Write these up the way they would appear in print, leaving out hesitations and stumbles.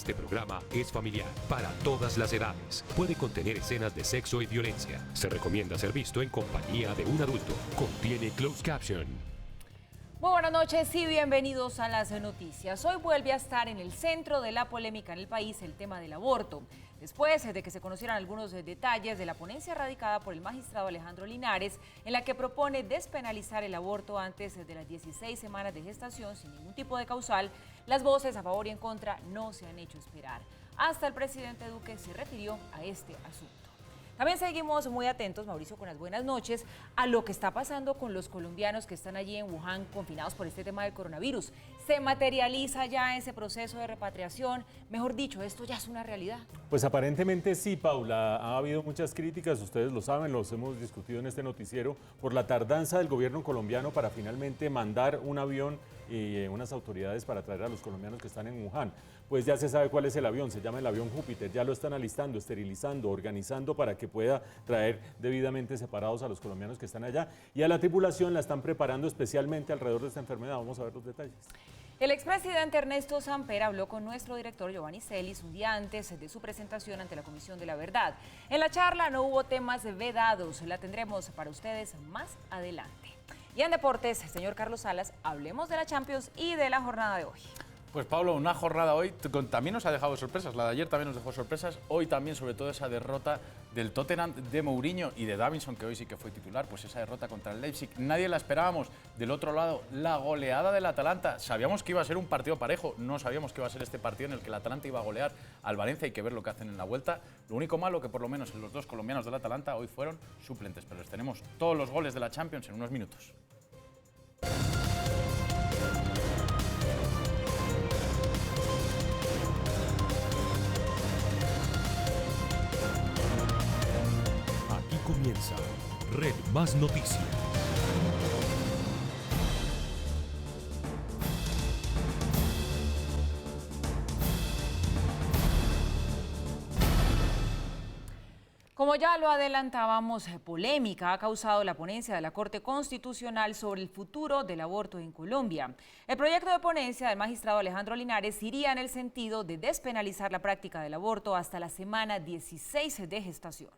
Este programa es familiar para todas las edades. Puede contener escenas de sexo y violencia. Se recomienda ser visto en compañía de un adulto. Contiene closed caption. Muy buenas noches y bienvenidos a las noticias. Hoy vuelve a estar en el centro de la polémica en el país el tema del aborto. Después de que se conocieran algunos detalles de la ponencia radicada por el magistrado Alejandro Linares, en la que propone despenalizar el aborto antes de las 16 semanas de gestación sin ningún tipo de causal, las voces a favor y en contra no se han hecho esperar. Hasta el presidente Duque se refirió a este asunto. También seguimos muy atentos, Mauricio, con las buenas noches, a lo que está pasando con los colombianos que están allí en Wuhan confinados por este tema del coronavirus. ¿Se materializa ya ese proceso de repatriación? Mejor dicho, ¿esto ya es una realidad? Pues aparentemente sí, Paula. Ha habido muchas críticas, ustedes lo saben, los hemos discutido en este noticiero, por la tardanza del gobierno colombiano para finalmente mandar un avión y unas autoridades para traer a los colombianos que están en Wuhan. Pues ya se sabe cuál es el avión, se llama el avión Júpiter, ya lo están alistando, esterilizando, organizando para que pueda traer debidamente separados a los colombianos que están allá, y a la tripulación la están preparando especialmente alrededor de esta enfermedad. Vamos a ver los detalles. El expresidente Ernesto Samper habló con nuestro director Giovanni Celis un día antes de su presentación ante la Comisión de la Verdad. En la charla no hubo temas vedados, la tendremos para ustedes más adelante. Y en deportes, señor Carlos Salas, hablemos de la Champions y de la jornada de hoy. Pues Pablo, una jornada hoy también nos ha dejado sorpresas, la de ayer también nos dejó sorpresas, hoy también sobre todo esa derrota del Tottenham de Mourinho y de Davinson, que hoy sí que fue titular, pues esa derrota contra el Leipzig, nadie la esperábamos. Del otro lado, la goleada del Atalanta, sabíamos que iba a ser un partido parejo, no sabíamos que iba a ser este partido en el que el Atalanta iba a golear al Valencia, hay que ver lo que hacen en la vuelta. Lo único malo que por lo menos los dos colombianos del Atalanta hoy fueron suplentes, pero les tenemos todos los goles de la Champions en unos minutos. Comienza Red Más Noticias. Como ya lo adelantábamos, polémica ha causado la ponencia de la Corte Constitucional sobre el futuro del aborto en Colombia. El proyecto de ponencia del magistrado Alejandro Linares iría en el sentido de despenalizar la práctica del aborto hasta la semana 16 de gestación.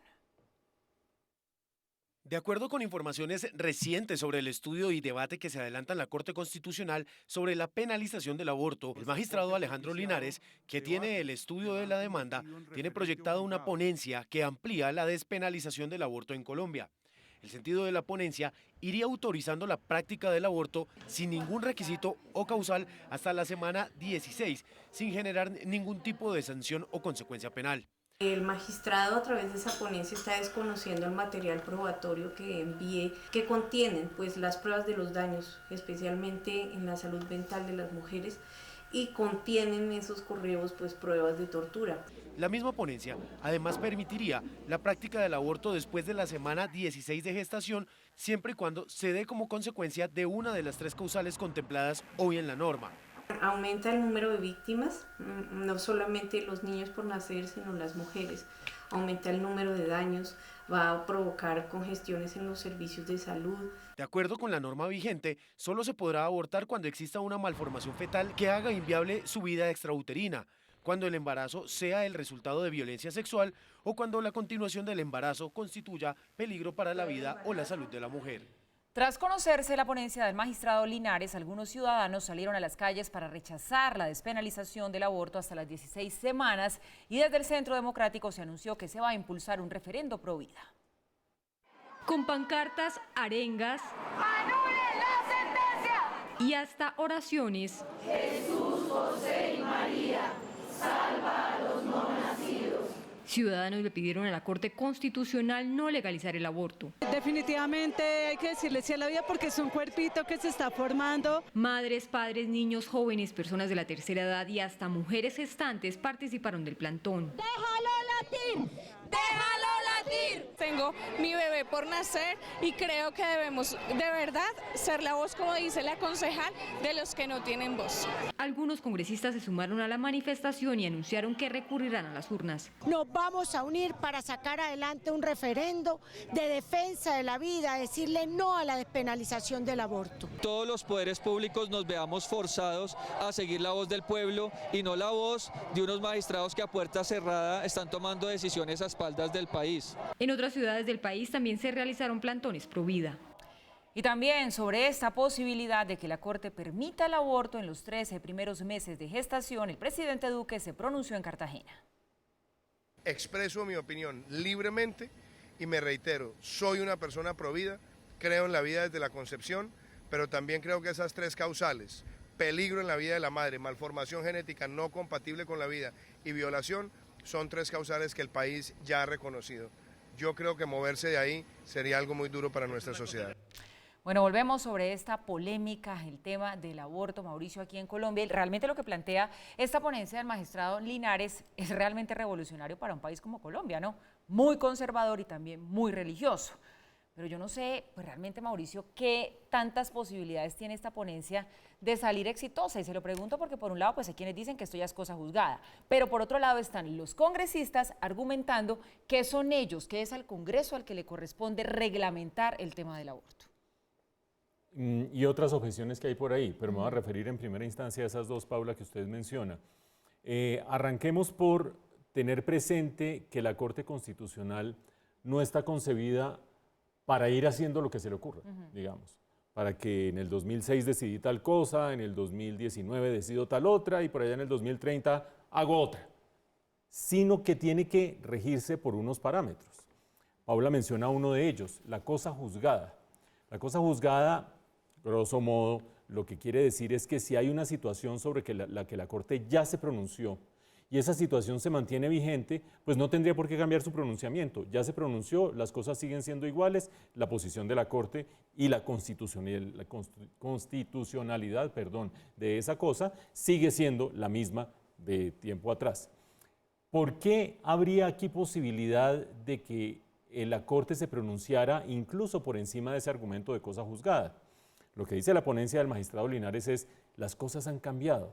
De acuerdo con informaciones recientes sobre el estudio y debate que se adelanta en la Corte Constitucional sobre la penalización del aborto, el magistrado Alejandro Linares, que tiene el estudio de la demanda, tiene proyectado una ponencia que amplía la despenalización del aborto en Colombia. El sentido de la ponencia iría autorizando la práctica del aborto sin ningún requisito o causal hasta la semana 16, sin generar ningún tipo de sanción o consecuencia penal. El magistrado a través de esa ponencia está desconociendo el material probatorio que envíe, que contienen pues las pruebas de los daños, especialmente en la salud mental de las mujeres, y contienen esos correos pues pruebas de tortura. La misma ponencia además permitiría la práctica del aborto después de la semana 16 de gestación, siempre y cuando se dé como consecuencia de una de las tres causales contempladas hoy en la norma. Aumenta el número de víctimas, no solamente los niños por nacer, sino las mujeres. Aumenta el número de daños, va a provocar congestiones en los servicios de salud. De acuerdo con la norma vigente, solo se podrá abortar cuando exista una malformación fetal que haga inviable su vida extrauterina, cuando el embarazo sea el resultado de violencia sexual o cuando la continuación del embarazo constituya peligro para la vida o la salud de la mujer. Tras conocerse la ponencia del magistrado Linares, algunos ciudadanos salieron a las calles para rechazar la despenalización del aborto hasta las 16 semanas y desde el Centro Democrático se anunció que se va a impulsar un referendo pro vida. Con pancartas, arengas ¡Anulen la sentencia! Y hasta oraciones. Jesús, José y María, salva a los no nacidos. Ciudadanos le pidieron a la Corte Constitucional no legalizar el aborto. Definitivamente hay que decirle sí a la vida porque es un cuerpito que se está formando. Madres, padres, niños, jóvenes, personas de la tercera edad y hasta mujeres gestantes participaron del plantón. ¡Déjalo latir! ¡Déjalo latir! Tengo mi bebé por nacer y creo que debemos de verdad ser la voz, como dice la concejal, de los que no tienen voz. algunos congresistas se sumaron a la manifestación y anunciaron que recurrirán a las urnas. Nos vamos a unir para sacar adelante un referendo de defensa de la vida, decirle no a la despenalización del aborto. Todos los poderes públicos nos veamos forzados a seguir la voz del pueblo y no la voz de unos magistrados que a puerta cerrada están tomando decisiones a espaldas del país. En otras ciudades del país también se realizaron plantones pro vida. Y también sobre esta posibilidad de que la Corte permita el aborto en los 13 primeros meses de gestación, el presidente Duque se pronunció en Cartagena. Expreso mi opinión libremente y me reitero, soy una persona pro vida, creo en la vida desde la concepción, pero también creo que esas 3 causales, peligro en la vida de la madre, malformación genética no compatible con la vida y violación, son 3 causales que el país ya ha reconocido. Yo creo que moverse de ahí sería algo muy duro para nuestra sociedad. Bueno, volvemos sobre esta polémica, el tema del aborto, Mauricio, aquí en Colombia. Realmente lo que plantea esta ponencia del magistrado Linares es realmente revolucionario para un país como Colombia, ¿no? Muy conservador y también muy religioso. Pero yo no sé, pues realmente, Mauricio, qué tantas posibilidades tiene esta ponencia de salir exitosa. Y se lo pregunto porque por un lado, pues hay quienes dicen que esto ya es cosa juzgada. Pero por otro lado están los congresistas argumentando que son ellos, que es al Congreso al que le corresponde reglamentar el tema del aborto. Y otras objeciones que hay por ahí, pero me voy a referir en primera instancia a esas 2, Paula, que usted menciona. Arranquemos por tener presente que la Corte Constitucional no está concebida para ir haciendo lo que se le ocurra, digamos, para que en el 2006 decidí tal cosa, en el 2019 decido tal otra y por allá en el 2030 hago otra, sino que tiene que regirse por unos parámetros. Paula menciona uno de ellos, la cosa juzgada. La cosa juzgada, grosso modo, lo que quiere decir es que si hay una situación sobre la que la Corte ya se pronunció y esa situación se mantiene vigente, pues no tendría por qué cambiar su pronunciamiento. Ya se pronunció, las cosas siguen siendo iguales, la posición de la Corte y la constitucionalidad de esa cosa sigue siendo la misma de tiempo atrás. ¿Por qué habría aquí posibilidad de que la Corte se pronunciara incluso por encima de ese argumento de cosa juzgada? Lo que dice la ponencia del magistrado Linares es, las cosas han cambiado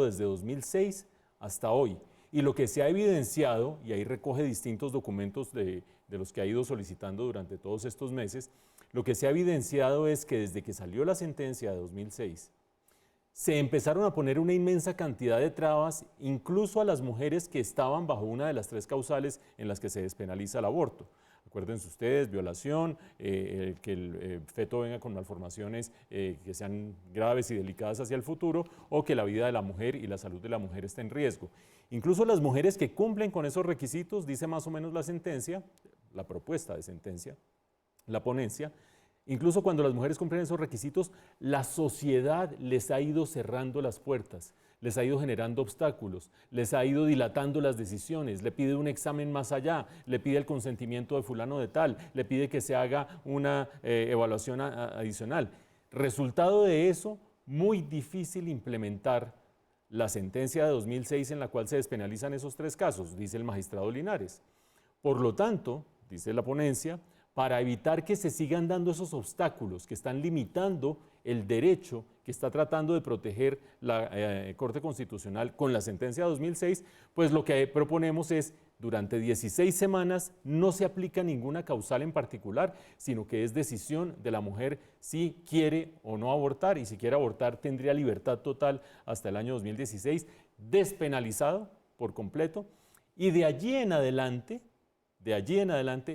desde 2006 hasta hoy. Y lo que se ha evidenciado, y ahí recoge distintos documentos de los que ha ido solicitando durante todos estos meses, lo que se ha evidenciado es que desde que salió la sentencia de 2006, se empezaron a poner una inmensa cantidad de trabas, incluso a las mujeres que estaban bajo una de las 3 causales en las que se despenaliza el aborto. Acuérdense ustedes, violación, que el feto venga con malformaciones que sean graves y delicadas hacia el futuro, o que la vida de la mujer y la salud de la mujer esté en riesgo. Incluso las mujeres que cumplen con esos requisitos, dice más o menos la sentencia, la propuesta de sentencia, la ponencia, incluso cuando las mujeres cumplen esos requisitos, la sociedad les ha ido cerrando las puertas, les ha ido generando obstáculos, les ha ido dilatando las decisiones, le pide un examen más allá, le pide el consentimiento de fulano de tal, le pide que se haga una evaluación adicional. Resultado de eso, muy difícil implementar la sentencia de 2006 en la cual se despenalizan esos 3 casos, dice el magistrado Linares. Por lo tanto, dice la ponencia, para evitar que se sigan dando esos obstáculos que están limitando el derecho que está tratando de proteger la Corte Constitucional con la sentencia de 2006, pues lo que proponemos es, durante 16 semanas no se aplica ninguna causal en particular, sino que es decisión de la mujer si quiere o no abortar, y si quiere abortar tendría libertad total hasta el año 2016, despenalizado por completo, y de allí en adelante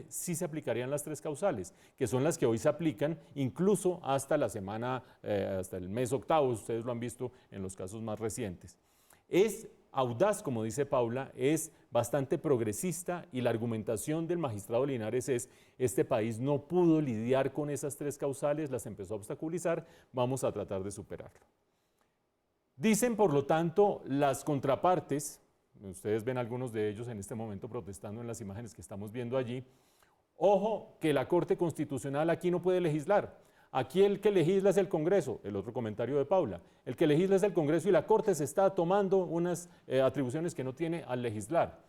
sí se aplicarían las 3 causales, que son las que hoy se aplican incluso hasta la semana, hasta el mes octavo, ustedes lo han visto en los casos más recientes. Es audaz, como dice Paula, es bastante progresista y la argumentación del magistrado Linares es, este país no pudo lidiar con esas 3 causales, las empezó a obstaculizar, vamos a tratar de superarlo. Dicen, por lo tanto, las contrapartes, ustedes ven algunos de ellos en este momento protestando en las imágenes que estamos viendo allí. Ojo, que la Corte Constitucional aquí no puede legislar. Aquí el que legisla es el Congreso, el otro comentario de Paula. El que legisla es el Congreso y la Corte se está tomando unas atribuciones que no tiene al legislar.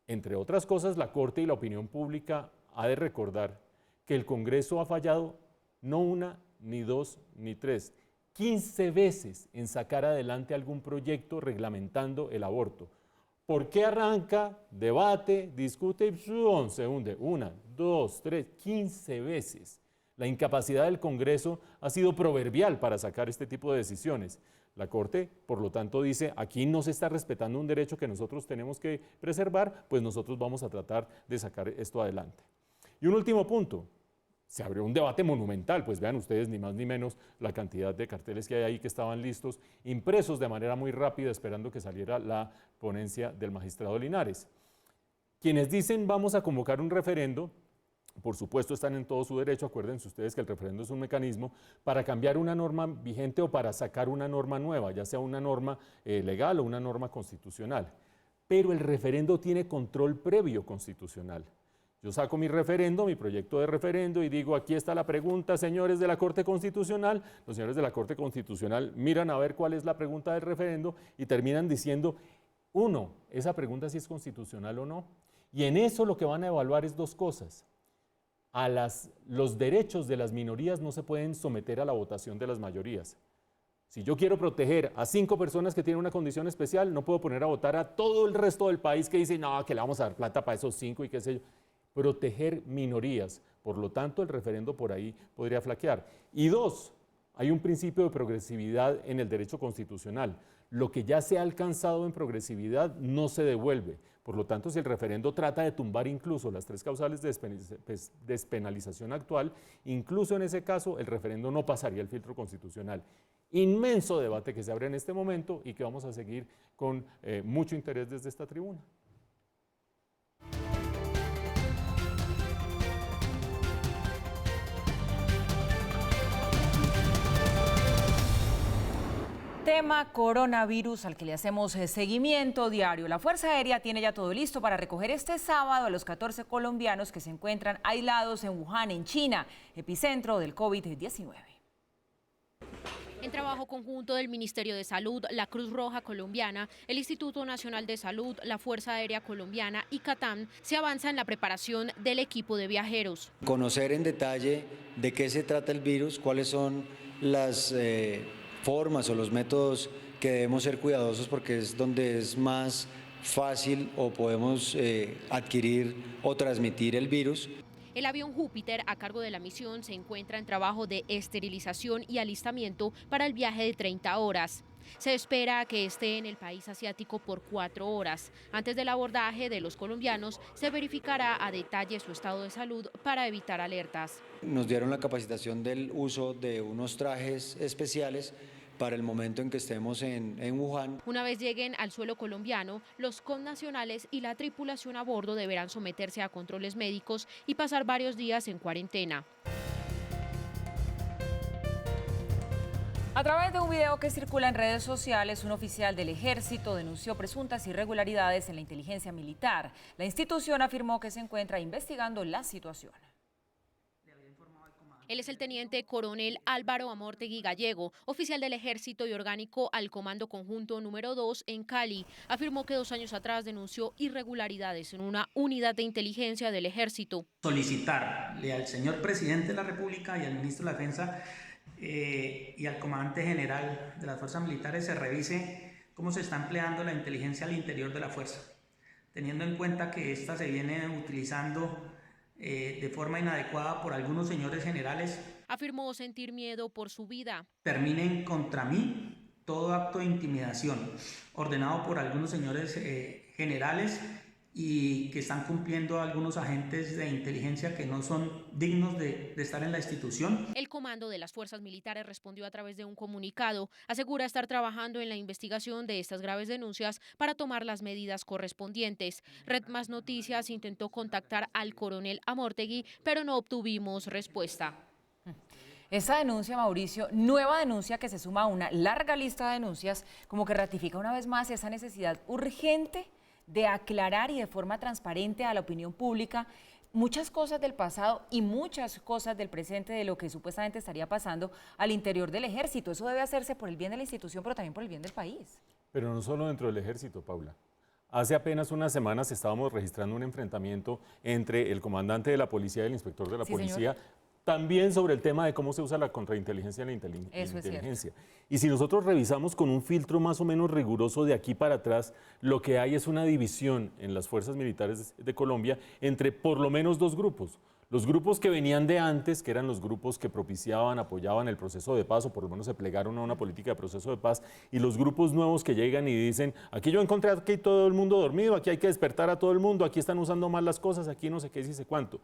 Entre otras cosas, la Corte y la opinión pública ha de recordar que el Congreso ha fallado no 1, ni 2, ni 3, 15 veces en sacar adelante algún proyecto reglamentando el aborto. ¿Por qué arranca, debate, discute y se hunde? 1, 2, 3, 15 veces. La incapacidad del Congreso ha sido proverbial para sacar este tipo de decisiones. La Corte, por lo tanto, dice, aquí no se está respetando un derecho que nosotros tenemos que preservar, pues nosotros vamos a tratar de sacar esto adelante. Y un último punto. Se abrió un debate monumental, pues vean ustedes ni más ni menos la cantidad de carteles que hay ahí que estaban listos, impresos de manera muy rápida esperando que saliera la ponencia del magistrado Linares. Quienes dicen vamos a convocar un referendo, por supuesto están en todo su derecho, acuérdense ustedes que el referendo es un mecanismo para cambiar una norma vigente o para sacar una norma nueva, ya sea una norma legal o una norma constitucional. Pero el referendo tiene control previo constitucional. Yo saco mi referendo, mi proyecto de referendo y digo, aquí está la pregunta, señores de la Corte Constitucional. Los señores de la Corte Constitucional miran a ver cuál es la pregunta del referendo y terminan diciendo, uno, esa pregunta si es constitucional o no. Y en eso lo que van a evaluar es dos cosas. Los derechos de las minorías no se pueden someter a la votación de las mayorías. Si yo quiero proteger a 5 personas que tienen una condición especial, no puedo poner a votar a todo el resto del país que dice, no, que le vamos a dar plata para esos 5 y qué sé yo. Proteger minorías. Por lo tanto, el referendo por ahí podría flaquear. Y 2, hay un principio de progresividad en el derecho constitucional. Lo que ya se ha alcanzado en progresividad no se devuelve. Por lo tanto, si el referendo trata de tumbar incluso las 3 causales de despenalización actual, incluso en ese caso el referendo no pasaría el filtro constitucional. Inmenso debate que se abre en este momento y que vamos a seguir con mucho interés desde esta tribuna. Tema coronavirus al que le hacemos seguimiento diario. La Fuerza Aérea tiene ya todo listo para recoger este sábado a los 14 colombianos que se encuentran aislados en Wuhan, en China, epicentro del COVID-19. En trabajo conjunto del Ministerio de Salud, la Cruz Roja Colombiana, el Instituto Nacional de Salud, la Fuerza Aérea Colombiana y CATAM, se avanza en la preparación del equipo de viajeros. Conocer en detalle de qué se trata el virus, cuáles son las formas o los métodos que debemos ser cuidadosos porque es donde es más fácil o podemos adquirir o transmitir el virus. El avión Júpiter, a cargo de la misión, se encuentra en trabajo de esterilización y alistamiento para el viaje de 30 horas. Se espera que esté en el país asiático por 4 horas. Antes del abordaje de los colombianos, se verificará a detalle su estado de salud para evitar alertas. Nos dieron la capacitación del uso de unos trajes especiales para el momento en que estemos en Wuhan. Una vez lleguen al suelo colombiano, los connacionales y la tripulación a bordo deberán someterse a controles médicos y pasar varios días en cuarentena. A través de un video que circula en redes sociales, un oficial del Ejército denunció presuntas irregularidades en la inteligencia militar. La institución afirmó que se encuentra investigando la situación. Él es el teniente coronel Álvaro Amortegui Gallego, oficial del Ejército y orgánico al Comando Conjunto número 2 en Cali. Afirmó que 2 años atrás denunció irregularidades en una unidad de inteligencia del Ejército. Solicitarle al señor presidente de la República y al ministro de la Defensa y al comandante general de las fuerzas militares se revise cómo se está empleando la inteligencia al interior de la fuerza, teniendo en cuenta que esta se viene utilizando de forma inadecuada por algunos señores generales. Afirmó sentir miedo por su vida. Terminen contra mí todo acto de intimidación ordenado por algunos señores generales y que están cumpliendo algunos agentes de inteligencia que no son dignos de estar en la institución. El comando de las fuerzas militares respondió a través de un comunicado. Asegura estar trabajando en la investigación de estas graves denuncias para tomar las medidas correspondientes. Red Más Noticias intentó contactar al coronel Amortegui, pero no obtuvimos respuesta. Esa denuncia, Mauricio, nueva denuncia que se suma a una larga lista de denuncias, como que ratifica una vez más esa necesidad urgente de aclarar y de forma transparente a la opinión pública muchas cosas del pasado y muchas cosas del presente de lo que supuestamente estaría pasando al interior del Ejército. Eso debe hacerse por el bien de la institución, pero también por el bien del país. Pero no solo dentro del Ejército, Paula. Hace apenas unas semanas estábamos registrando un enfrentamiento entre el comandante de la policía y el inspector de la policía, también sobre el tema de cómo se usa la contrainteligencia y la inteligencia. Y si nosotros revisamos con un filtro más o menos riguroso de aquí para atrás, lo que hay es una división en las fuerzas militares de Colombia entre por lo menos dos grupos. Los grupos que venían de antes, que eran los grupos que propiciaban, apoyaban el proceso de paz, o por lo menos se plegaron a una política de proceso de paz, y los grupos nuevos que llegan y dicen, aquí yo encontré aquí todo el mundo dormido, aquí hay que despertar a todo el mundo, aquí están usando mal las cosas, aquí no sé qué, sí sé cuánto.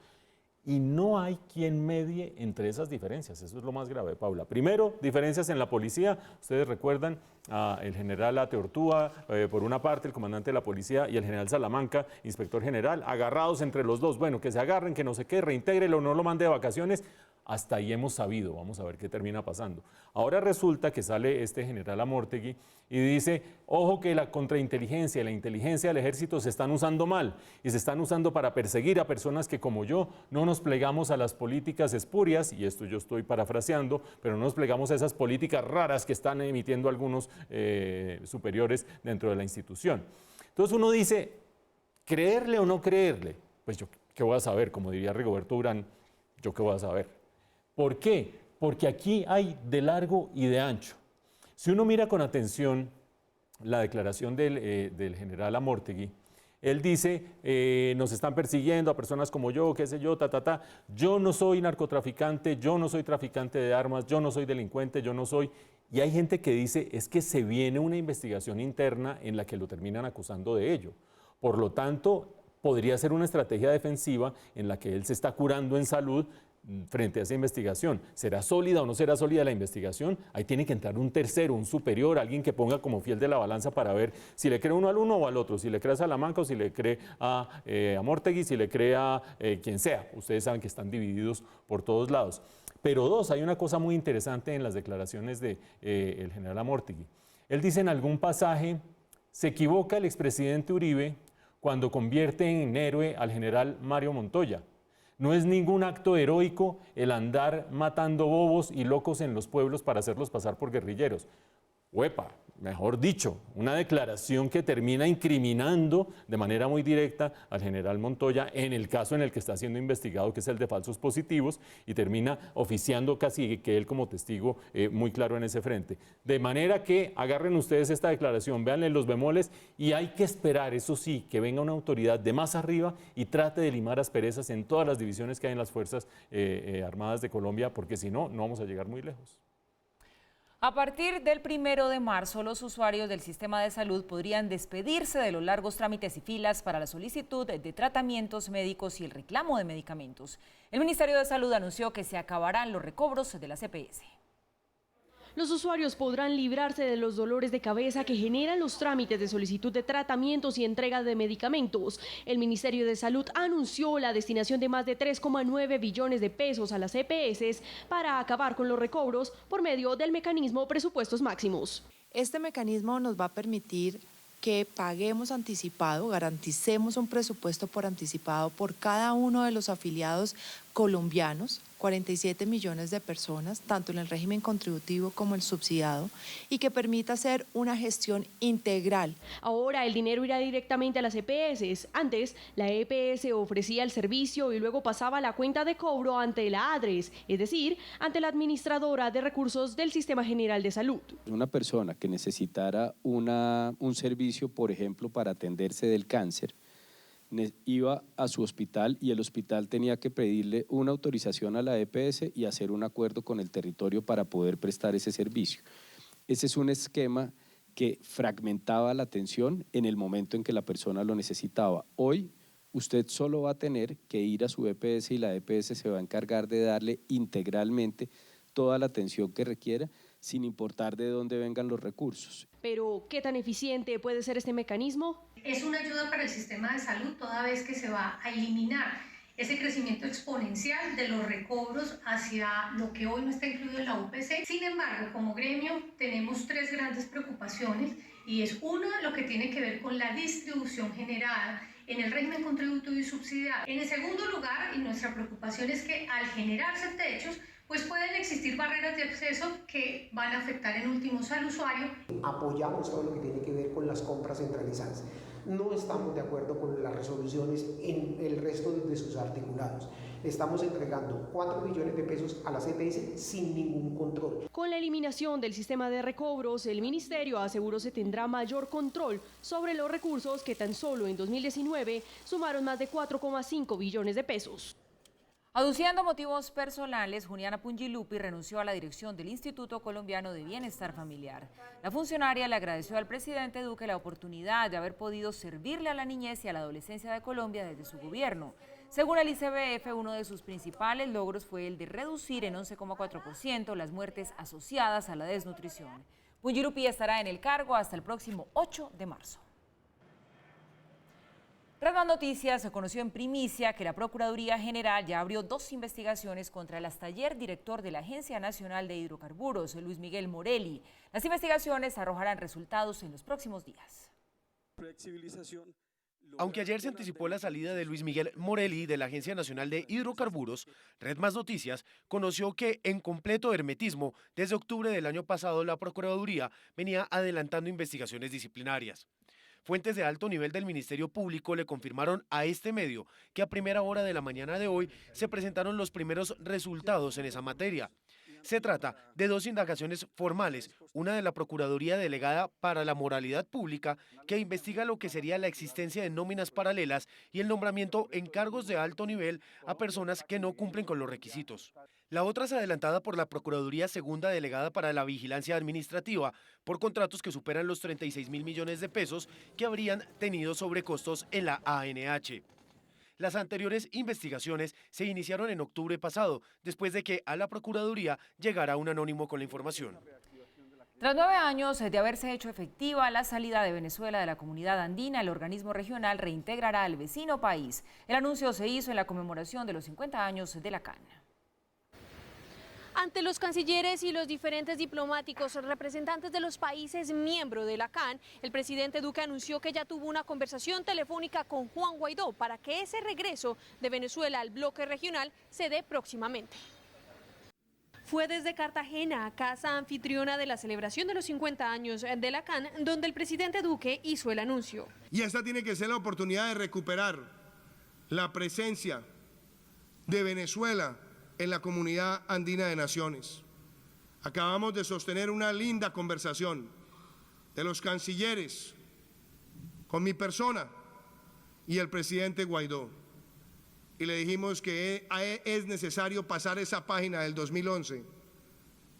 Y no hay quien medie entre esas diferencias, eso es lo más grave, Paula. Primero, diferencias en la policía, ustedes recuerdan el general Ate Ortúa, por una parte el comandante de la policía, y el general Salamanca, inspector general, agarrados entre los dos, bueno, que se agarren, que no sé qué, reintégrelo, no lo mande de vacaciones. Hasta ahí hemos sabido, vamos a ver qué termina pasando. Ahora resulta que sale este general Amortegui y dice, ojo que la contrainteligencia y la inteligencia del ejército se están usando mal y se están usando para perseguir a personas que como yo no nos plegamos a las políticas espurias, y esto yo estoy parafraseando, pero no nos plegamos a esas políticas raras que están emitiendo algunos superiores dentro de la institución. Entonces uno dice, ¿creerle o no creerle? Pues yo, ¿qué voy a saber? Como diría Rigoberto Urán, ¿yo qué voy a saber? ¿Por qué? Porque aquí hay de largo y de ancho. Si uno mira con atención la declaración del general Amortegui, él dice, nos están persiguiendo a personas como yo, qué sé yo, yo no soy narcotraficante, yo no soy traficante de armas, yo no soy delincuente, yo no soy... Y hay gente que dice, es que se viene una investigación interna en la que lo terminan acusando de ello. Por lo tanto, podría ser una estrategia defensiva en la que él se está curando en salud frente a esa investigación. ¿Será sólida o no será sólida la investigación? Ahí tiene que entrar un tercero, un superior, alguien que ponga como fiel de la balanza para ver si le cree uno al uno o al otro, si le cree a Salamanca o si le cree a Amortegui, si le cree a quien sea. Ustedes saben que están divididos por todos lados. Pero dos, hay una cosa muy interesante en las declaraciones del general Amortegui. Él dice en algún pasaje, se equivoca el expresidente Uribe cuando convierte en héroe al general Mario Montoya. No es ningún acto heroico el andar matando bobos y locos en los pueblos para hacerlos pasar por guerrilleros. Huepa, mejor dicho, una declaración que termina incriminando de manera muy directa al general Montoya en el caso en el que está siendo investigado, que es el de falsos positivos, y termina oficiando casi que él como testigo muy claro en ese frente. De manera que agarren ustedes esta declaración, véanle los bemoles, y hay que esperar, eso sí, que venga una autoridad de más arriba y trate de limar asperezas en todas las divisiones que hay en las Fuerzas Armadas de Colombia, porque si no, no vamos a llegar muy lejos. A partir del 1 de marzo, los usuarios del sistema de salud podrían despedirse de los largos trámites y filas para la solicitud de tratamientos médicos y el reclamo de medicamentos. El Ministerio de Salud anunció que se acabarán los recobros de la EPS. Los usuarios podrán librarse de los dolores de cabeza que generan los trámites de solicitud de tratamientos y entrega de medicamentos. El Ministerio de Salud anunció la destinación de más de 3,9 billones de pesos a las EPS para acabar con los recobros por medio del mecanismo presupuestos máximos. Este mecanismo nos va a permitir que paguemos anticipado, garanticemos un presupuesto por anticipado por cada uno de los afiliados colombianos, 47 millones de personas, tanto en el régimen contributivo como el subsidiado, y que permita hacer una gestión integral. Ahora el dinero irá directamente a las EPS. Antes, la EPS ofrecía el servicio y luego pasaba a la cuenta de cobro ante la ADRES, es decir, ante la administradora de recursos del Sistema General de Salud. Una persona que necesitara un servicio, por ejemplo, para atenderse del cáncer, iba a su hospital y el hospital tenía que pedirle una autorización a la EPS y hacer un acuerdo con el territorio para poder prestar ese servicio. Ese es un esquema que fragmentaba la atención en el momento en que la persona lo necesitaba. Hoy usted solo va a tener que ir a su EPS y la EPS se va a encargar de darle integralmente toda la atención que requiera, sin importar de dónde vengan los recursos. Pero, ¿qué tan eficiente puede ser este mecanismo? Es una ayuda para el sistema de salud toda vez que se va a eliminar ese crecimiento exponencial de los recobros hacia lo que hoy no está incluido en la UPC. Sin embargo, como gremio tenemos tres grandes preocupaciones y es una, lo que tiene que ver con la distribución generada en el régimen contributivo y subsidiado. En el segundo lugar, y nuestra preocupación es que al generarse techos, pues pueden existir barreras de acceso que van a afectar en últimos al usuario. Apoyamos todo lo que tiene que ver con las compras centralizadas. No estamos de acuerdo con las resoluciones en el resto de sus articulados. estamos entregando 4 millones de pesos a las EPS sin ningún control. Con la eliminación del sistema de recobros, el ministerio aseguró se tendrá mayor control sobre los recursos que tan solo en 2019 sumaron más de 4,5 billones de pesos. Aduciendo motivos personales, Juniana Pungilupi renunció a la dirección del Instituto Colombiano de Bienestar Familiar. La funcionaria le agradeció al presidente Duque la oportunidad de haber podido servirle a la niñez y a la adolescencia de Colombia desde su gobierno. Según el ICBF, uno de sus principales logros fue el de reducir en 11,4% las muertes asociadas a la desnutrición. Pungilupi estará en el cargo hasta el próximo 8 de marzo. Red Más Noticias se conoció en primicia que la Procuraduría General ya abrió 2 investigaciones contra el hasta ayer director de la Agencia Nacional de Hidrocarburos, Luis Miguel Morelli. Las investigaciones arrojarán resultados en los próximos días. Aunque ayer se anticipó la salida de Luis Miguel Morelli de la Agencia Nacional de Hidrocarburos, Red Más Noticias conoció que en completo hermetismo, desde octubre del año pasado, la Procuraduría venía adelantando investigaciones disciplinarias. Fuentes de alto nivel del Ministerio Público le confirmaron a este medio que a primera hora de la mañana de hoy se presentaron los primeros resultados en esa materia. Se trata de 2 indagaciones formales, una de la Procuraduría Delegada para la Moralidad Pública, que investiga lo que sería la existencia de nóminas paralelas y el nombramiento en cargos de alto nivel a personas que no cumplen con los requisitos. La otra es adelantada por la Procuraduría Segunda Delegada para la Vigilancia Administrativa, por contratos que superan los 36.000 millones de pesos que habrían tenido sobrecostos en la ANH. Las anteriores investigaciones se iniciaron en octubre pasado, después de que a la Procuraduría llegara un anónimo con la información. Tras 9 años de haberse hecho efectiva la salida de Venezuela de la Comunidad Andina, el organismo regional reintegrará al vecino país. El anuncio se hizo en la conmemoración de los 50 años de la CAN. Ante los cancilleres y los diferentes diplomáticos representantes de los países miembros de la CAN, el presidente Duque anunció que ya tuvo una conversación telefónica con Juan Guaidó para que ese regreso de Venezuela al bloque regional se dé próximamente. Fue desde Cartagena, casa anfitriona de la celebración de los 50 años de la CAN, donde el presidente Duque hizo el anuncio. Y esta tiene que ser la oportunidad de recuperar la presencia de Venezuela en la Comunidad Andina de Naciones. Acabamos de sostener una linda conversación de los cancilleres con mi persona y el presidente Guaidó. Y le dijimos que es necesario pasar esa página del 2011,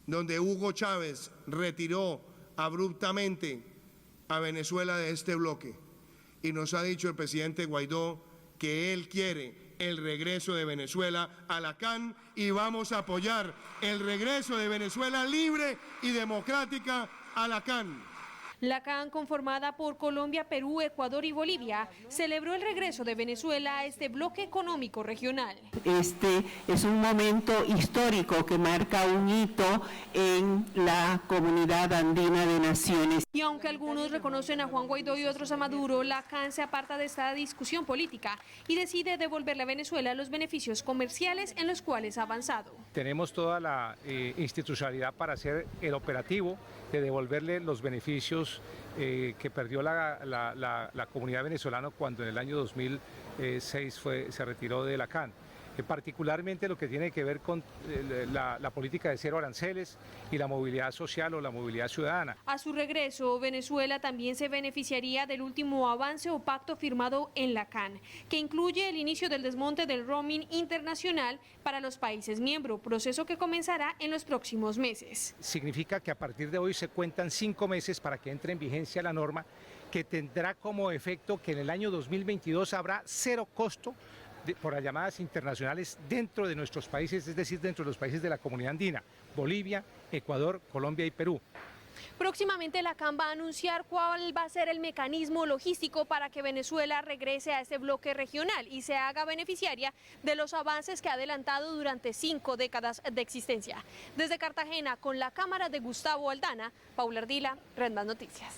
donde Hugo Chávez retiró abruptamente a Venezuela de este bloque. Y nos ha dicho el presidente Guaidó que él quiere el regreso de Venezuela a la CAN y vamos a apoyar el regreso de Venezuela libre y democrática a la CAN. La CAN, conformada por Colombia, Perú, Ecuador y Bolivia, celebró el regreso de Venezuela a este bloque económico regional. Este es un momento histórico que marca un hito en la Comunidad Andina de Naciones. Y aunque algunos reconocen a Juan Guaidó y otros a Maduro, la CAN se aparta de esta discusión política y decide devolverle a Venezuela los beneficios comerciales en los cuales ha avanzado. Tenemos toda la institucionalidad para hacer el operativo de devolverle los beneficios que perdió la comunidad venezolana cuando en el año 2006 se retiró de la CAN. Particularmente lo que tiene que ver con la política de cero aranceles y la movilidad social o la movilidad ciudadana. A su regreso, Venezuela también se beneficiaría del último avance o pacto firmado en la CAN, que incluye el inicio del desmonte del roaming internacional para los países miembros, proceso que comenzará en los próximos meses. Significa que a partir de hoy se cuentan 5 meses para que entre en vigencia la norma, que tendrá como efecto que en el año 2022 habrá 0 costo por las llamadas internacionales dentro de nuestros países, es decir, dentro de los países de la Comunidad Andina, Bolivia, Ecuador, Colombia y Perú. Próximamente la CAN va a anunciar cuál va a ser el mecanismo logístico para que Venezuela regrese a este bloque regional y se haga beneficiaria de los avances que ha adelantado durante 5 décadas de existencia. Desde Cartagena, con la cámara de Gustavo Aldana, Paula Ardila, Red Más Noticias.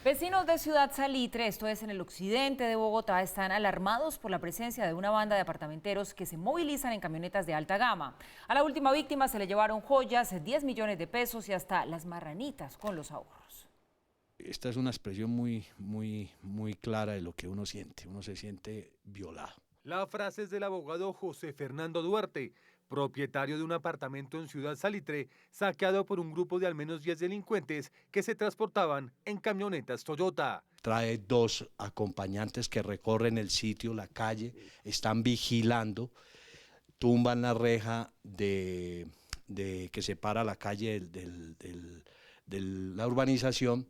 Vecinos de Ciudad Salitre, esto es en el occidente de Bogotá, están alarmados por la presencia de una banda de apartamenteros que se movilizan en camionetas de alta gama. A la última víctima se le llevaron joyas, 10 millones de pesos y hasta las marranitas con los ahorros. Esta es una expresión muy clara de lo que uno siente. Uno se siente violado. La frase es del abogado José Fernando Duarte, propietario de un apartamento en Ciudad Salitre, saqueado por un grupo de al menos 10 delincuentes que se transportaban en camionetas Toyota. Trae 2 acompañantes que recorren el sitio, la calle, están vigilando, tumban la reja que separa la calle de la urbanización,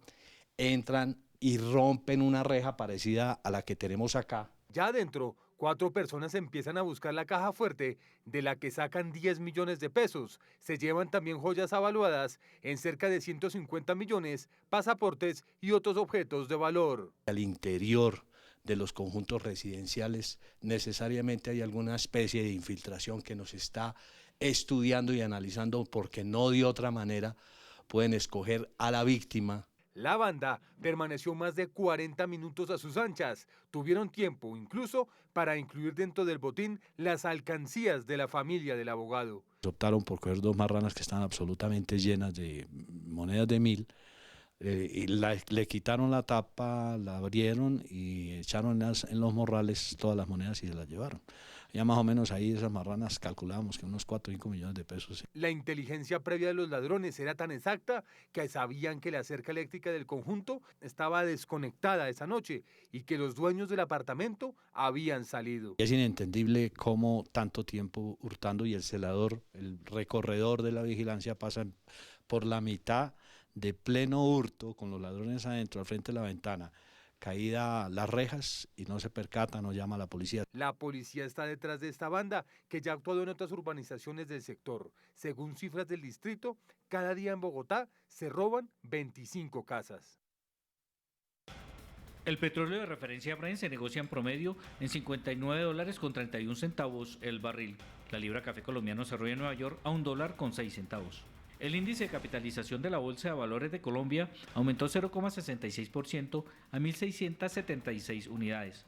entran y rompen una reja parecida a la que tenemos acá. Ya adentro, 4 personas empiezan a buscar la caja fuerte, de la que sacan 10 millones de pesos. Se llevan también joyas avaluadas en cerca de 150 millones, pasaportes y otros objetos de valor. Al interior de los conjuntos residenciales necesariamente hay alguna especie de infiltración que nos está estudiando y analizando, porque no de otra manera pueden escoger a la víctima. La banda permaneció más de 40 minutos a sus anchas. Tuvieron tiempo incluso para incluir dentro del botín las alcancías de la familia del abogado. Optaron por coger 2 marranas que estaban absolutamente llenas de monedas de 1000, y le quitaron la tapa, la abrieron y echaron en los morrales todas las monedas y se las llevaron. Ya más o menos ahí esas marranas calculábamos que unos 4 o 5 millones de pesos. La inteligencia previa de los ladrones era tan exacta que sabían que la cerca eléctrica del conjunto estaba desconectada esa noche y que los dueños del apartamento habían salido. Es inentendible cómo tanto tiempo hurtando y el celador, el recorredor de la vigilancia, pasa por la mitad de pleno hurto con los ladrones adentro al frente de la ventana, caída las rejas, y no se percata, no llama a la policía. La policía está detrás de esta banda, que ya ha actuado en otras urbanizaciones del sector. Según cifras del distrito, cada día en Bogotá se roban 25 casas. El petróleo de referencia Brent se negocia en promedio en $59.31 el barril. La libra café colombiano cerró en Nueva York a $1.06. El índice de capitalización de la Bolsa de Valores de Colombia aumentó 0,66% a 1.676 unidades.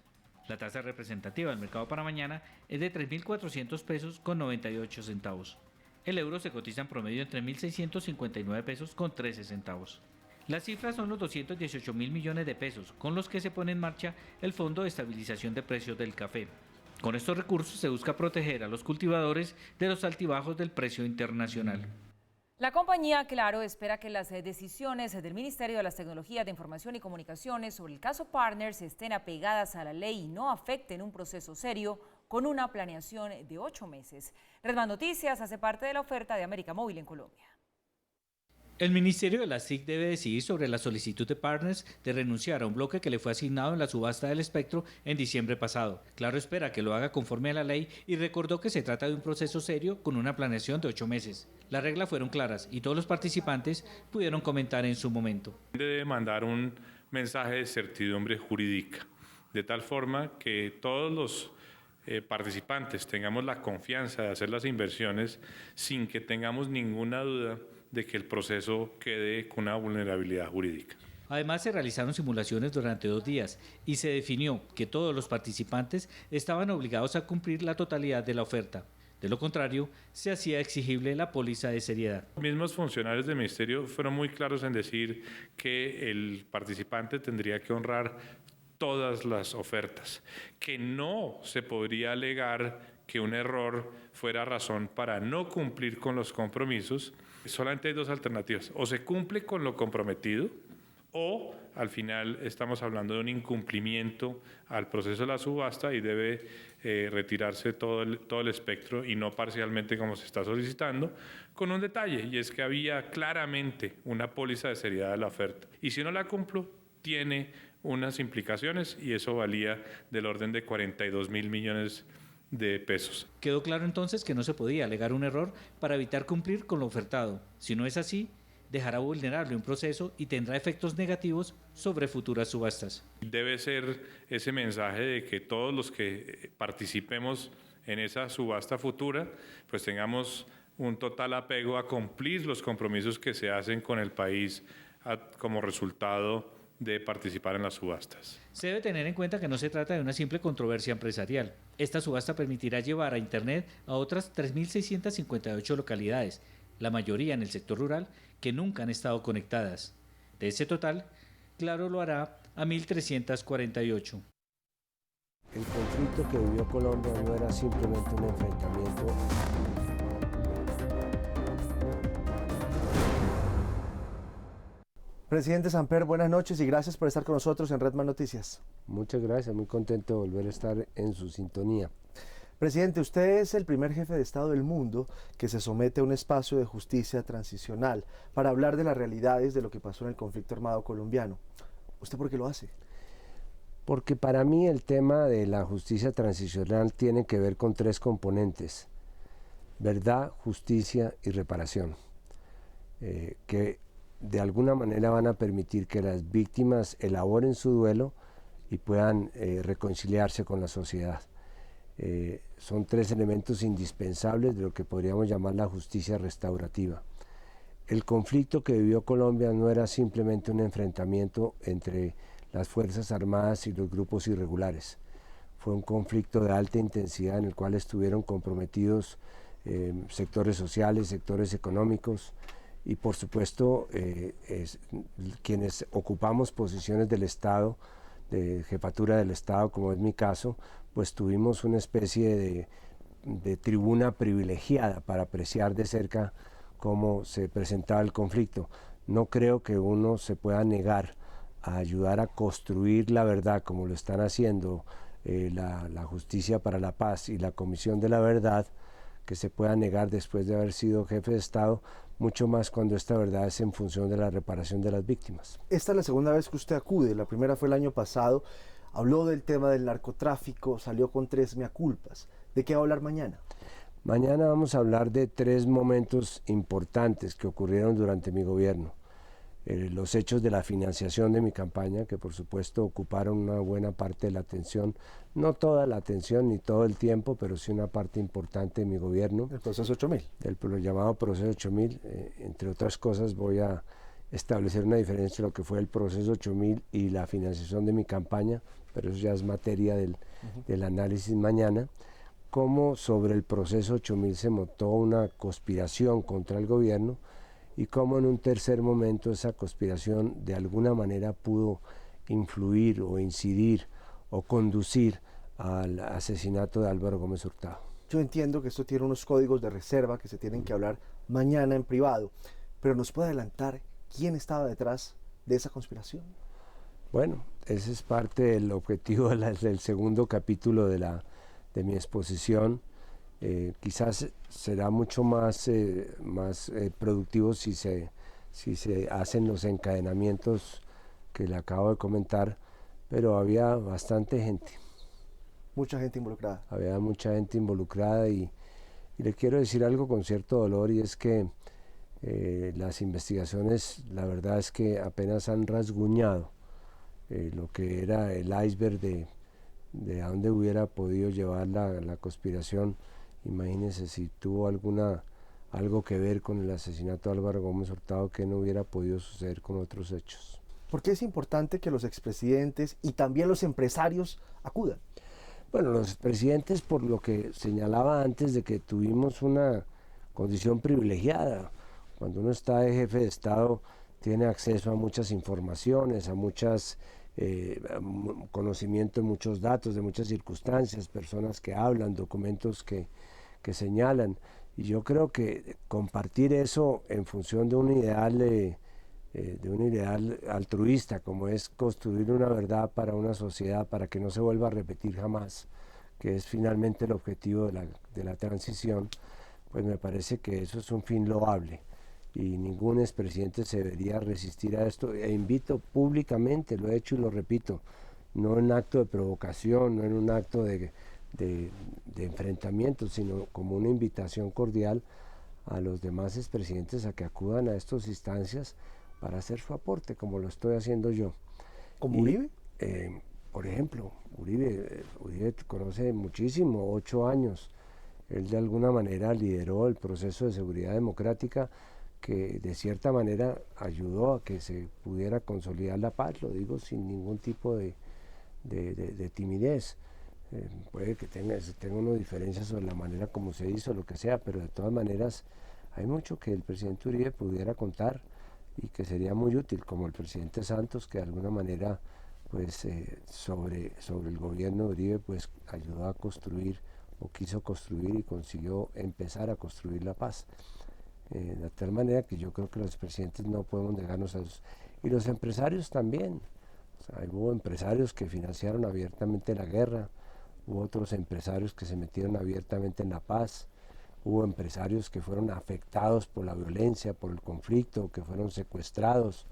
La tasa representativa del mercado para mañana es de 3.400 pesos con 98 centavos. El euro se cotiza en promedio en 3.659 pesos con 13 centavos. Las cifras son los 218.000 millones de pesos con los que se pone en marcha el Fondo de Estabilización de Precios del Café. Con estos recursos se busca proteger a los cultivadores de los altibajos del precio internacional. La compañía Claro espera que las decisiones del Ministerio de las Tecnologías de Información y Comunicaciones sobre el caso Partners estén apegadas a la ley y no afecten un proceso serio con una planeación de 8 meses. Redman Noticias hace parte de la oferta de América Móvil en Colombia. El Ministerio de la SIC debe decidir sobre la solicitud de Partners de renunciar a un bloque que le fue asignado en la subasta del espectro en diciembre pasado. Claro espera que lo haga conforme a la ley y recordó que se trata de un proceso serio con una planeación de 8 meses. Las reglas fueron claras y todos los participantes pudieron comentar en su momento. Debe mandar un mensaje de certidumbre jurídica, de tal forma que todos los participantes tengamos la confianza de hacer las inversiones sin que tengamos ninguna duda de que el proceso quede con una vulnerabilidad jurídica. Además, se realizaron simulaciones durante 2 días y se definió que todos los participantes estaban obligados a cumplir la totalidad de la oferta. De lo contrario, se hacía exigible la póliza de seriedad. Los mismos funcionarios del Ministerio fueron muy claros en decir que el participante tendría que honrar todas las ofertas, que no se podría alegar que un error fuera razón para no cumplir con los compromisos. Solamente hay 2 alternativas: o se cumple con lo comprometido o al final estamos hablando de un incumplimiento al proceso de la subasta y debe retirarse todo el espectro y no parcialmente como se está solicitando, con un detalle, y es que había claramente una póliza de seriedad de la oferta y si no la cumplo tiene unas implicaciones y eso valía del orden de 42.000 millones de pesos. Quedó claro entonces que no se podía alegar un error para evitar cumplir con lo ofertado. Si no es así, dejará vulnerable un proceso y tendrá efectos negativos sobre futuras subastas. Debe ser ese mensaje de que todos los que participemos en esa subasta futura, pues tengamos un total apego a cumplir los compromisos que se hacen con el país como resultado de participar en las subastas. Se debe tener en cuenta que no se trata de una simple controversia empresarial. Esta subasta permitirá llevar a Internet a otras 3.658 localidades, la mayoría en el sector rural, que nunca han estado conectadas. De ese total, Claro lo hará a 1.348. el conflicto que vivió Colombia no era simplemente un enfrentamiento. Presidente Samper, buenas noches y gracias por estar con nosotros en Red Más Noticias. Muchas gracias, muy contento de volver a estar en su sintonía. Presidente, usted es el primer jefe de Estado del mundo que se somete a un espacio de justicia transicional para hablar de las realidades de lo que pasó en el conflicto armado colombiano. ¿Usted por qué lo hace? Porque para mí el tema de la justicia transicional tiene que ver con tres componentes: verdad, justicia y reparación, que de alguna manera van a permitir que las víctimas elaboren su duelo y puedan reconciliarse con la sociedad. Son tres elementos indispensables de lo que podríamos llamar la justicia restaurativa. El conflicto que vivió Colombia no era simplemente un enfrentamiento entre las Fuerzas Armadas y los grupos irregulares. Fue un conflicto de alta intensidad en el cual estuvieron comprometidos sectores sociales, sectores económicos, y por supuesto quienes ocupamos posiciones del Estado, de jefatura del Estado, como es mi caso, pues tuvimos una especie de tribuna privilegiada para apreciar de cerca cómo se presentaba el conflicto. No creo que uno se pueda negar a ayudar a construir la verdad, como lo están haciendo la Justicia para la Paz y la Comisión de la Verdad, que se pueda negar después de haber sido jefe de Estado, mucho más cuando esta verdad es en función de la reparación de las víctimas. Esta es la segunda vez que usted acude, la primera fue el año pasado, habló del tema del narcotráfico, salió con 3 mea culpas. ¿De qué va a hablar mañana? Mañana vamos a hablar de 3 momentos importantes que ocurrieron durante mi gobierno. Los hechos de la financiación de mi campaña, que por supuesto ocuparon una buena parte de la atención, no toda la atención ni todo el tiempo, pero sí una parte importante de mi gobierno. El proceso 8000. El llamado proceso 8000, entre otras cosas voy a establecer una diferencia entre lo que fue el proceso 8000 y la financiación de mi campaña, pero eso ya es materia del análisis mañana. Cómo sobre el proceso 8000 se montó una conspiración contra el gobierno, y cómo en un tercer momento esa conspiración de alguna manera pudo influir o incidir o conducir al asesinato de Álvaro Gómez Hurtado. Yo entiendo que esto tiene unos códigos de reserva que se tienen que hablar mañana en privado, pero ¿nos puede adelantar quién estaba detrás de esa conspiración? Bueno, ese es parte del objetivo del segundo capítulo de mi exposición. Quizás será mucho más productivo si se hacen los encadenamientos que le acabo de comentar, pero había bastante gente. Mucha gente involucrada. Había mucha gente involucrada y le quiero decir algo con cierto dolor, y es que las investigaciones, la verdad es que apenas han rasguñado lo que era el iceberg de a dónde hubiera podido llevar la conspiración. Imagínense si tuvo algo que ver con el asesinato de Álvaro Gómez Hurtado, que no hubiera podido suceder con otros hechos. ¿Por qué es importante que los expresidentes y también los empresarios acudan? Bueno, los expresidentes, por lo que señalaba antes, de que tuvimos una condición privilegiada. Cuando uno está de jefe de Estado, tiene acceso a muchas informaciones, a muchas conocimiento de muchos datos, de muchas circunstancias, personas que hablan, documentos que señalan, y yo creo que compartir eso en función de un ideal altruista, como es construir una verdad para una sociedad, para que no se vuelva a repetir jamás, que es finalmente el objetivo de la transición, pues me parece que eso es un fin loable. Y ningún expresidente se debería resistir a esto, e invito públicamente, lo he hecho y lo repito, no en acto de provocación, no en un acto de enfrentamiento, sino como una invitación cordial a los demás expresidentes a que acudan a estas instancias para hacer su aporte, como lo estoy haciendo yo. ¿Como Uribe? Por ejemplo, Uribe conoce muchísimo, 8 años, él de alguna manera lideró el proceso de seguridad democrática, que de cierta manera ayudó a que se pudiera consolidar la paz, lo digo sin ningún tipo de timidez. Puede que tenga una diferencia sobre la manera como se hizo, lo que sea, pero de todas maneras hay mucho que el presidente Uribe pudiera contar y que sería muy útil, como el presidente Santos, que de alguna manera pues sobre el gobierno de Uribe, pues ayudó a construir o quiso construir y consiguió empezar a construir la paz. De tal manera que yo creo que los presidentes no podemos negarnos a eso. Y los empresarios también. O sea, hubo empresarios que financiaron abiertamente la guerra, hubo otros empresarios que se metieron abiertamente en la paz, hubo empresarios que fueron afectados por la violencia, por el conflicto, que fueron secuestrados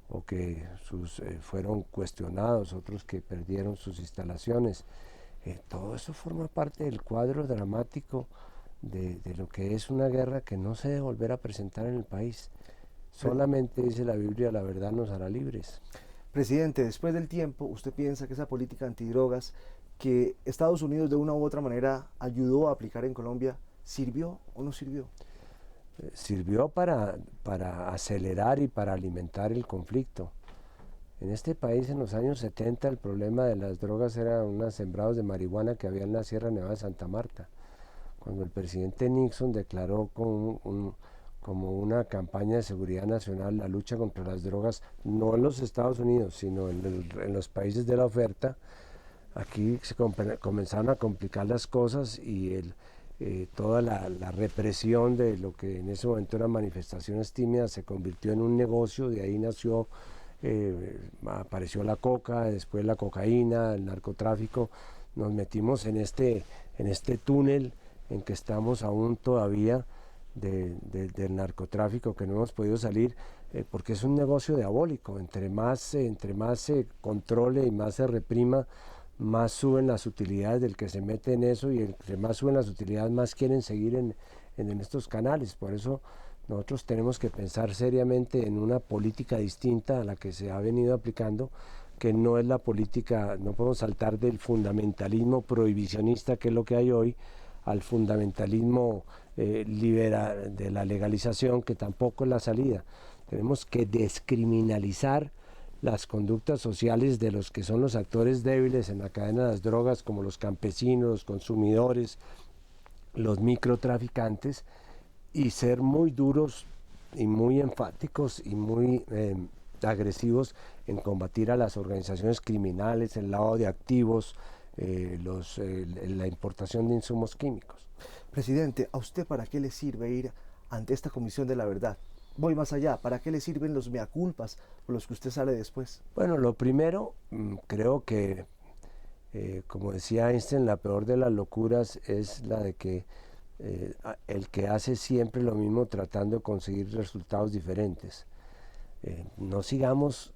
o que fueron cuestionados, otros que perdieron sus instalaciones. Todo eso forma parte del cuadro dramático de lo que es una guerra que no se debe volver a presentar en el país. Solamente dice la Biblia, la verdad nos hará libres. Presidente, después del tiempo, ¿usted piensa que esa política antidrogas que Estados Unidos de una u otra manera ayudó a aplicar en Colombia, sirvió o no sirvió? Sirvió para acelerar y para alimentar el conflicto. En este país en los años 70 el problema de las drogas era unos sembrados de marihuana que había en la Sierra Nevada de Santa Marta. Cuando el presidente Nixon declaró como una campaña de seguridad nacional la lucha contra las drogas, no en los Estados Unidos, sino en los países de la oferta, aquí se comenzaron a complicar las cosas y toda la represión de lo que en ese momento eran manifestaciones tímidas se convirtió en un negocio, de ahí nació, apareció la coca, después la cocaína, el narcotráfico. Nos metimos en este túnel en que estamos aún todavía del narcotráfico, que no hemos podido salir, porque es un negocio diabólico. Entre más se controle y más se reprima, más suben las utilidades del que se mete en eso, y entre más suben las utilidades, más quieren seguir en estos canales. Por eso nosotros tenemos que pensar seriamente en una política distinta a la que se ha venido aplicando, que no es la política, no podemos saltar del fundamentalismo prohibicionista, que es lo que hay hoy, al fundamentalismo de la legalización, que tampoco es la salida. Tenemos que descriminalizar las conductas sociales de los que son los actores débiles en la cadena de las drogas, como los campesinos, los consumidores, los microtraficantes, y ser muy duros y muy enfáticos y muy agresivos en combatir a las organizaciones criminales, el lavado de activos, la importación de insumos químicos. Presidente, ¿a usted para qué le sirve ir ante esta Comisión de la Verdad? Voy más allá, ¿para qué le sirven los mea culpas por los que usted sale después? Bueno, lo primero, creo que, como decía Einstein, la peor de las locuras es la de que el que hace siempre lo mismo tratando de conseguir resultados diferentes. No sigamos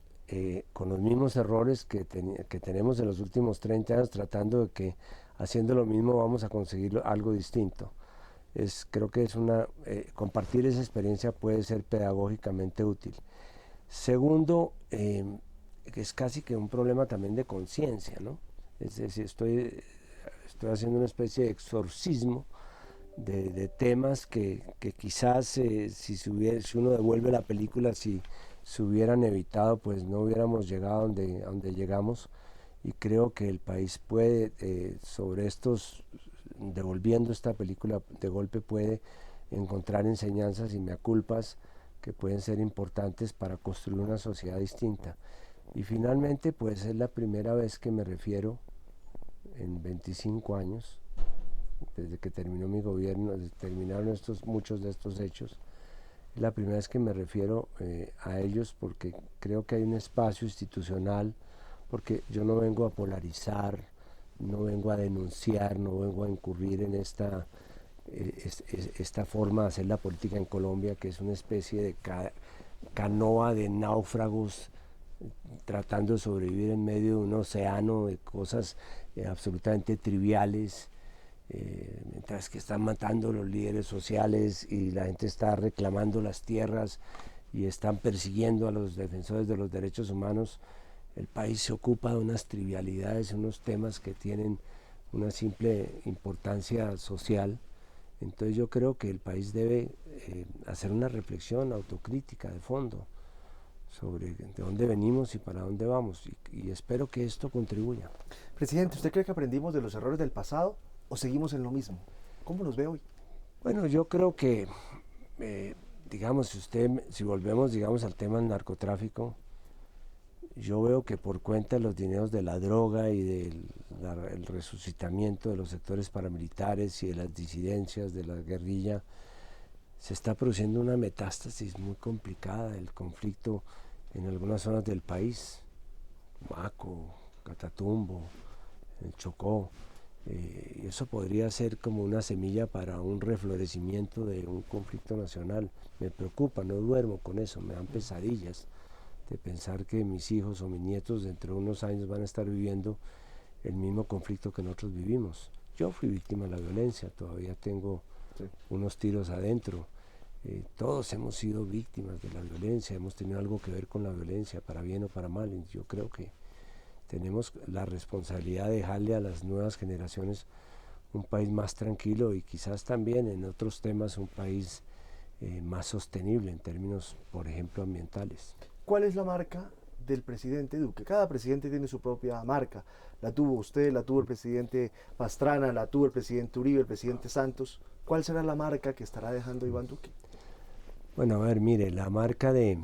con los mismos errores que tenemos en los últimos 30 años, tratando de que haciendo lo mismo vamos a conseguir algo distinto. Creo que compartir esa experiencia puede ser pedagógicamente útil. Segundo, es casi que un problema también de conciencia, ¿no? Es decir, estoy haciendo una especie de exorcismo de temas que quizás si uno devuelve la película, si se hubieran evitado, pues no hubiéramos llegado a donde llegamos. Y creo que el país puede, devolviendo esta película de golpe, puede encontrar enseñanzas y mea culpas que pueden ser importantes para construir una sociedad distinta. Y finalmente, pues es la primera vez que me refiero en 25 años, desde que terminó mi gobierno, terminaron muchos de estos hechos, es la primera vez que me refiero a ellos, porque creo que hay un espacio institucional, porque yo no vengo a polarizar, no vengo a denunciar, no vengo a incurrir en esta forma de hacer la política en Colombia, que es una especie de canoa de náufragos tratando de sobrevivir en medio de un océano de cosas absolutamente triviales, mientras que están matando los líderes sociales y la gente está reclamando las tierras y están persiguiendo a los defensores de los derechos humanos. El país se ocupa de unas trivialidades, unos temas que tienen una simple importancia social. Entonces yo creo que el país debe hacer una reflexión autocrítica de fondo sobre de dónde venimos y para dónde vamos, y espero que esto contribuya. Presidente, ¿usted cree que aprendimos de los errores del pasado o seguimos en lo mismo? ¿Cómo nos ve hoy? Bueno, yo creo que, digamos, si volvemos, digamos, al tema del narcotráfico, yo veo que por cuenta de los dineros de la droga y del el resucitamiento de los sectores paramilitares y de las disidencias de la guerrilla, se está produciendo una metástasis muy complicada del conflicto en algunas zonas del país, Maco, Catatumbo, el Chocó, y eso podría ser como una semilla para un reflorecimiento de un conflicto nacional. Me preocupa, no duermo con eso, me dan pesadillas de pensar que mis hijos o mis nietos dentro de unos años van a estar viviendo el mismo conflicto que nosotros vivimos. Yo fui víctima de la violencia, todavía tengo unos tiros adentro. Todos hemos sido víctimas de la violencia, hemos tenido algo que ver con la violencia, para bien o para mal. Y yo creo que tenemos la responsabilidad de dejarle a las nuevas generaciones un país más tranquilo y quizás también en otros temas un país más sostenible en términos, por ejemplo, ambientales. ¿Cuál es la marca del presidente Duque? Cada presidente tiene su propia marca. La tuvo usted, la tuvo el presidente Pastrana, la tuvo el presidente Uribe, el presidente Santos. ¿Cuál será la marca que estará dejando Iván Duque? Bueno, a ver, mire, la marca de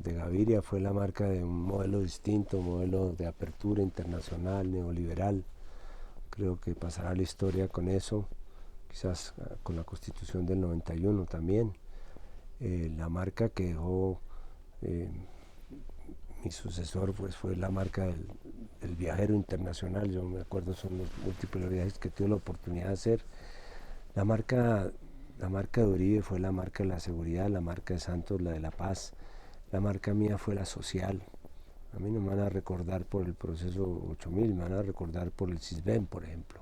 Gaviria fue la marca de un modelo distinto, un modelo de apertura internacional, neoliberal. Creo que pasará a la historia con eso, quizás con la Constitución del 91 también. La marca que dejó mi sucesor pues, fue la marca del viajero internacional. Yo me acuerdo, son los múltiples viajes que tuve la oportunidad de hacer. La marca de Uribe fue la marca de la seguridad, la marca de Santos la de la paz, la marca mía fue la social. A mí no me van a recordar por el proceso 8000, me van a recordar por el CISBEN, por ejemplo,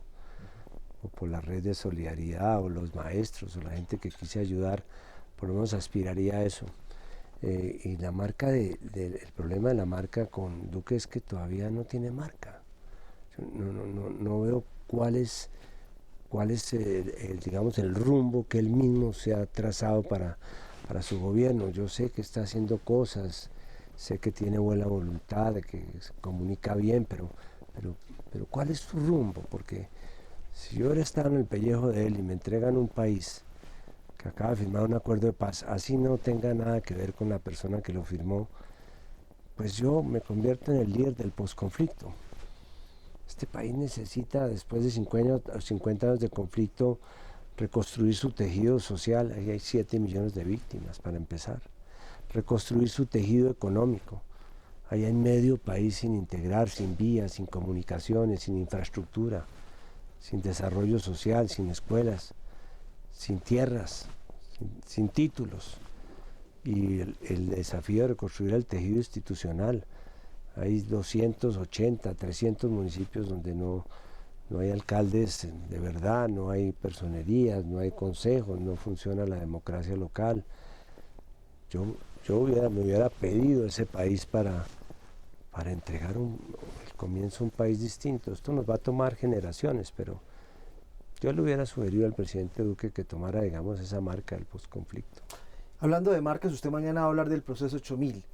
o por la red de solidaridad, o los maestros, o la gente que quise ayudar, por lo menos aspiraría a eso. Y la marca el problema de la marca con Duque es que todavía no tiene marca. No veo cuál es digamos, el rumbo que él mismo se ha trazado para su gobierno. Yo sé que está haciendo cosas, sé que tiene buena voluntad, de que se comunica bien, pero ¿cuál es su rumbo? Porque si yo hubiera estado en el pellejo de él y me entregan un país que acaba de firmar un acuerdo de paz, así no tenga nada que ver con la persona que lo firmó, pues yo me convierto en el líder del posconflicto. Este país necesita, después de 50 años de conflicto, reconstruir su tejido social. Ahí hay 7 millones de víctimas, para empezar. Reconstruir su tejido económico. Ahí hay medio país sin integrar, sin vías, sin comunicaciones, sin infraestructura, sin desarrollo social, sin escuelas, sin tierras, sin títulos. Y el desafío de reconstruir el tejido institucional. Hay 280, 300 municipios donde no hay alcaldes de verdad, no hay personerías, no hay consejos, no funciona la democracia local. Yo me hubiera pedido ese país para entregar el comienzo a un país distinto. Esto nos va a tomar generaciones, pero yo le hubiera sugerido al presidente Duque que tomara, digamos, esa marca del posconflicto. Hablando de marcas, usted mañana va a hablar del proceso 8000.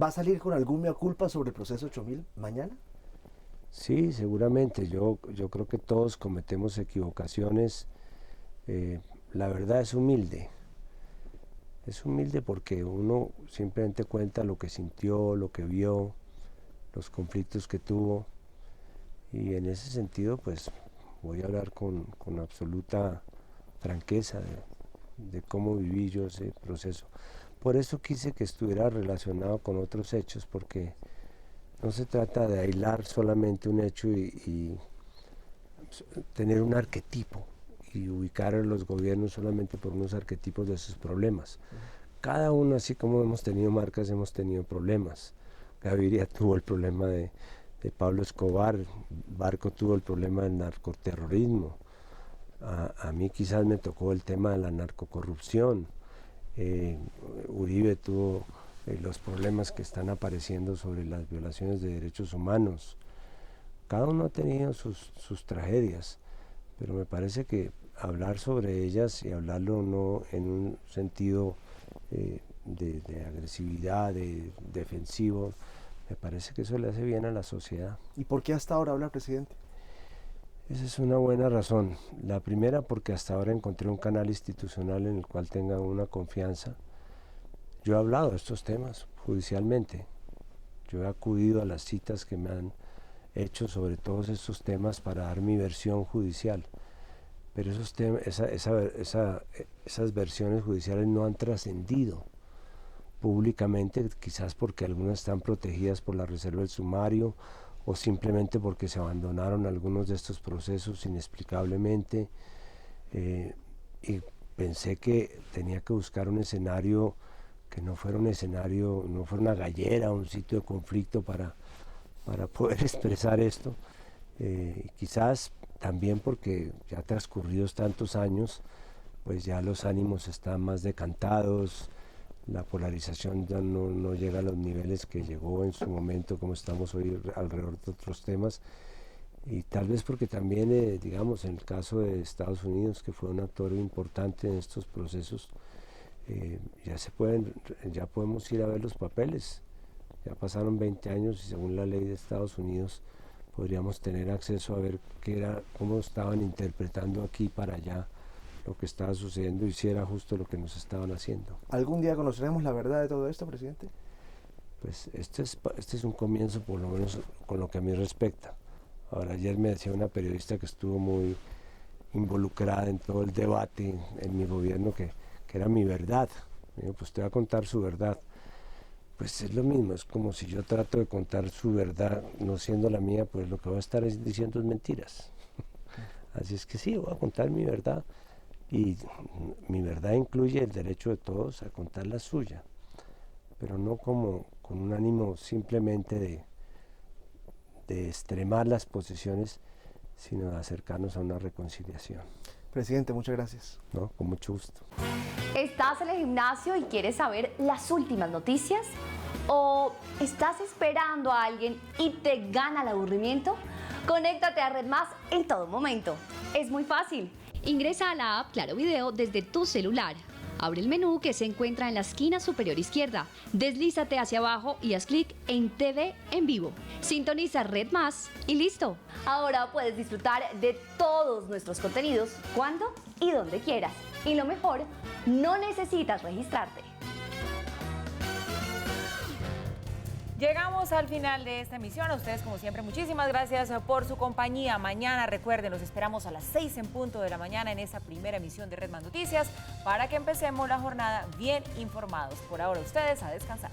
¿Va a salir con algún mea culpa sobre el proceso 8000 mañana? Sí, seguramente. Yo creo que todos cometemos equivocaciones. La verdad es humilde. Es humilde porque uno simplemente cuenta lo que sintió, lo que vio, los conflictos que tuvo. Y en ese sentido, pues voy a hablar con absoluta franqueza de cómo viví yo ese proceso. Por eso quise que estuviera relacionado con otros hechos, porque no se trata de aislar solamente un hecho y tener un arquetipo y ubicar a los gobiernos solamente por unos arquetipos de sus problemas. Cada uno, así como hemos tenido marcas, hemos tenido problemas. Gaviria tuvo el problema de Pablo Escobar, Barco tuvo el problema del narcoterrorismo, a mí quizás me tocó el tema de la narcocorrupción. Uribe tuvo los problemas que están apareciendo sobre las violaciones de derechos humanos. Cada uno ha tenido sus tragedias, pero me parece que hablar sobre ellas y hablarlo no en un sentido de agresividad, de defensivo, me parece que eso le hace bien a la sociedad. ¿Y por qué hasta ahora habla, presidente? Esa es una buena razón. La primera, porque hasta ahora encontré un canal institucional en el cual tenga una confianza. Yo he hablado de estos temas judicialmente. Yo he acudido a las citas que me han hecho sobre todos estos temas para dar mi versión judicial. Pero esos esas versiones judiciales no han trascendido públicamente, quizás porque algunas están protegidas por la reserva del sumario o simplemente porque se abandonaron algunos de estos procesos inexplicablemente. Y pensé que tenía que buscar un escenario que no fuera un escenario, no fuera una gallera, un sitio de conflicto para poder expresar esto. Quizás también porque ya transcurridos tantos años, pues ya los ánimos están más decantados, la polarización ya no llega a los niveles que llegó en su momento, como estamos hoy alrededor de otros temas, y tal vez porque también, digamos, en el caso de Estados Unidos, que fue un actor importante en estos procesos, ya podemos ir a ver los papeles. Ya pasaron 20 años y según la ley de Estados Unidos podríamos tener acceso a ver cómo estaban interpretando aquí para allá lo que estaba sucediendo y si era justo lo que nos estaban haciendo. ¿Algún día conoceremos la verdad de todo esto, presidente? Pues este es un comienzo, por lo menos con lo que a mí respecta. Ahora, ayer me decía una periodista que estuvo muy involucrada en todo el debate en mi gobierno que era mi verdad. Me dijo, pues te voy a contar su verdad. Pues es lo mismo, es como si yo trato de contar su verdad, no siendo la mía, pues lo que voy a estar diciendo es mentiras. Así es que sí, voy a contar mi verdad. Y mi verdad incluye el derecho de todos a contar la suya, pero no como con un ánimo simplemente de extremar las posiciones, sino de acercarnos a una reconciliación. Presidente, muchas gracias. No, con mucho gusto. ¿Estás en el gimnasio y quieres saber las últimas noticias? ¿O estás esperando a alguien y te gana el aburrimiento? Conéctate a Red Más en todo momento. Es muy fácil. Ingresa a la app Claro Video desde tu celular. Abre el menú que se encuentra en la esquina superior izquierda. Deslízate hacia abajo y haz clic en TV en vivo. Sintoniza Red Más y listo. Ahora puedes disfrutar de todos nuestros contenidos cuando y donde quieras. Y lo mejor, no necesitas registrarte. Llegamos al final de esta emisión. A ustedes, como siempre, muchísimas gracias por su compañía. Mañana, recuerden, los esperamos a las 6 en punto de la mañana en esta primera emisión de Red Más Noticias para que empecemos la jornada bien informados. Por ahora, ustedes a descansar.